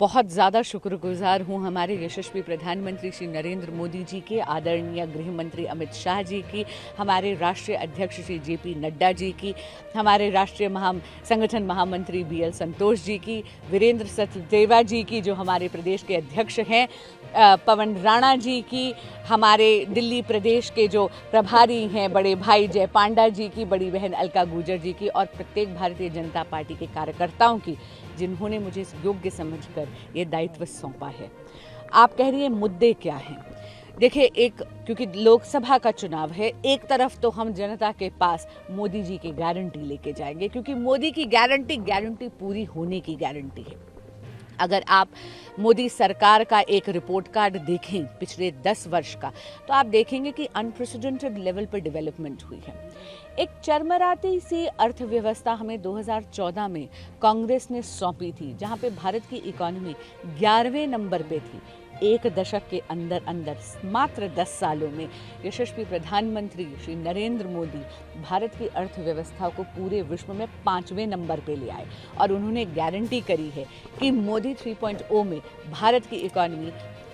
बहुत ज़्यादा शुक्रगुजार हूँ हमारे यशस्वी प्रधानमंत्री श्री नरेंद्र मोदी जी के, आदरणीय गृह मंत्री अमित शाह जी की, हमारे राष्ट्रीय अध्यक्ष श्री जेपी नड्डा जी की, हमारे राष्ट्रीय संगठन महामंत्री BL संतोष जी की, वीरेंद्र सचदेवा जी की जो हमारे प्रदेश के अध्यक्ष हैं, पवन राणा जी की, हमारे दिल्ली प्रदेश के जो प्रभारी हैं बड़े भाई जय पांडा जी की, बड़ी बहन अलका गुर्जर जी की और प्रत्येक भारतीय जनता पार्टी के कार्यकर्ताओं की, जिन्होंने मुझे योग्य समझकर ये दायित्व सौंपा है। आप कह रही हैं मुद्दे क्या हैं? देखिए, क्योंकि लोकसभा का चुनाव है, एक तरफ तो हम जनता के पास मोदी जी की गारंटी लेके जाएंगे, क्योंकि मोदी की गारंटी पूरी होने की गारंटी है। अगर आप मोदी सरकार का एक रिपोर्ट कार्ड देखें पिछले 10 वर्ष का, तो आप देखेंगे कि अनप्रेसिडेंटेड लेवल पर डेवलपमेंट हुई है। एक चरमराती सी अर्थव्यवस्था हमें 2014 में कांग्रेस ने सौंपी थी, जहां पे भारत की इकोनॉमी 11वें नंबर पे थी। एक दशक के अंदर मात्र 10 सालों में यशस्वी प्रधानमंत्री श्री नरेंद्र मोदी भारत की अर्थव्यवस्था को पूरे विश्व में 5वें नंबर पे ले आए और उन्होंने गारंटी करी है कि मोदी 3.0 में भारत की इकोनॉमी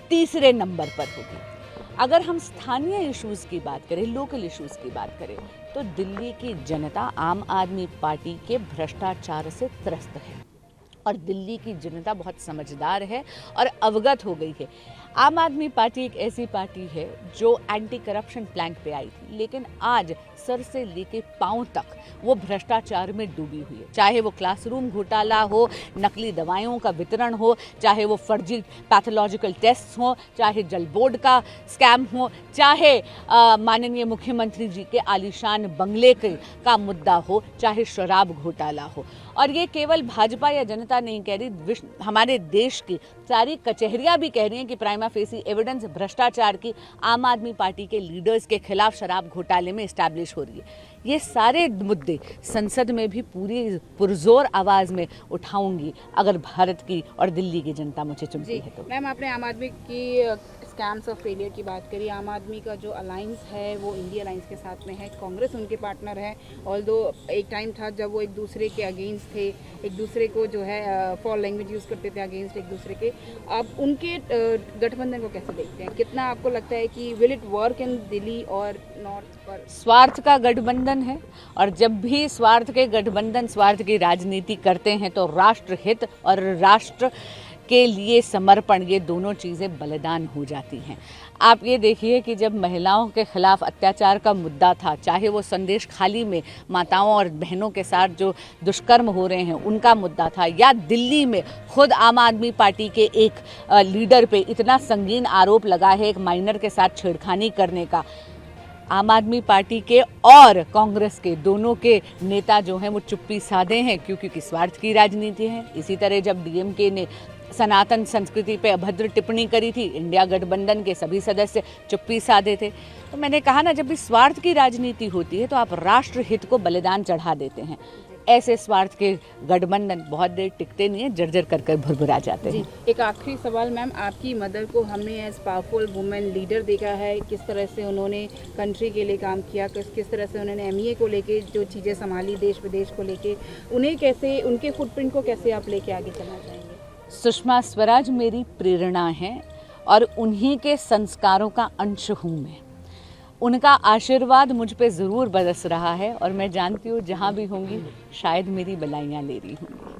तीसरे नंबर पर होगी। अगर हम स्थानीय इश्यूज की बात करें, लोकल इश्यूज की बात करें, तो दिल्ली की जनता आम आदमी पार्टी के भ्रष्टाचार से त्रस्त है और दिल्ली की जनता बहुत समझदार है और अवगत हो गई है। आम आदमी पार्टी एक ऐसी पार्टी है जो एंटी करप्शन प्लैंक पे आई थी, लेकिन आज सर से लेके पांव तक वो भ्रष्टाचार में डूबी हुई है। चाहे वो क्लासरूम घोटाला हो, नकली दवाइयों का वितरण हो, चाहे वो फर्जी पैथोलॉजिकल टेस्ट हो, चाहे जल बोर्ड का स्कैम हो, चाहे माननीय मुख्यमंत्री जी के आलीशान बंगले का मुद्दा हो, चाहे शराब घोटाला हो। और ये केवल भाजपा या जनता नहीं कह रही, हमारे देश की सारी कचहरियां भी कह रही हैं कि प्राइमा फेसी एविडेंस भ्रष्टाचार की आम आदमी पार्टी के लीडर्स के खिलाफ शराब घोटाले में एस्टैब्लिश हो रही है। ये सारे मुद्दे संसद में भी पूरी पुरजोर आवाज में उठाऊंगी अगर भारत की और दिल्ली की जनता मुझे चुनती है तो। मैम, आपने आम आदमी की स्कैम्स और फेलियर की बात करी। आम आदमी का जो अलायंस है वो इंडिया अलायंस के साथ में है, कांग्रेस उनके पार्टनर है। ऑल्दो एक टाइम था जब वो एक दूसरे के अगेंस्ट थे, एक दूसरे को जो है फॉल लैंग्वेज यूज़ करते थे अगेंस्ट एक दूसरे के। अब उनके गठबंधन को कैसे देखते हैं? कितना आपको लगता है कि will it work in Delhi और नॉर्थ पर? स्वार्थ का गठबंधन है और जब भी स्वार्थ के गठबंधन स्वार्थ की राजनीति करते हैं तो राष्ट्र हित और राष्ट्र के लिए समर्पण, ये दोनों चीज़ें बलिदान हो जाती हैं। आप ये देखिए कि जब महिलाओं के खिलाफ अत्याचार का मुद्दा था, चाहे वो संदेश खाली में माताओं और बहनों के साथ जो दुष्कर्म हो रहे हैं उनका मुद्दा था, या दिल्ली में खुद आम आदमी पार्टी के एक लीडर पे इतना संगीन आरोप लगा है एक माइनर के साथ छेड़खानी करने का। आम आदमी पार्टी के और कांग्रेस के दोनों के नेता जो हैं वो चुप्पी साधे हैं, क्योंकि स्वार्थ की राजनीति है। इसी तरह जब DMK ने सनातन संस्कृति पे अभद्र टिप्पणी करी थी, इंडिया गठबंधन के सभी सदस्य चुप्पी साधे थे। तो मैंने कहा ना, जब भी स्वार्थ की राजनीति होती है तो आप राष्ट्र हित को बलिदान चढ़ा देते हैं। ऐसे स्वार्थ के गठबंधन बहुत देर टिकते नहीं है, जर्जर कर भुरभुरा जाते हैं। एक आखिरी सवाल मैम, आपकी मदर को हमने एज पावरफुल वुमेन लीडर देखा है, किस तरह से उन्होंने कंट्री के लिए काम किया, किस तरह से उन्होंने MEA को लेके जो चीज़ें संभाली, देश विदेश को लेके, उन्हें कैसे, उनके फुटप्रिंट को कैसे आप लेके आगे चलना चाहेंगे? सुषमा स्वराज मेरी प्रेरणा है और उन्हीं के संस्कारों का अंश हूँ मैं। उनका आशीर्वाद मुझ पे ज़रूर बरस रहा है और मैं जानती हूँ जहाँ भी होंगी शायद मेरी बलाइयाँ ले रही होंगी।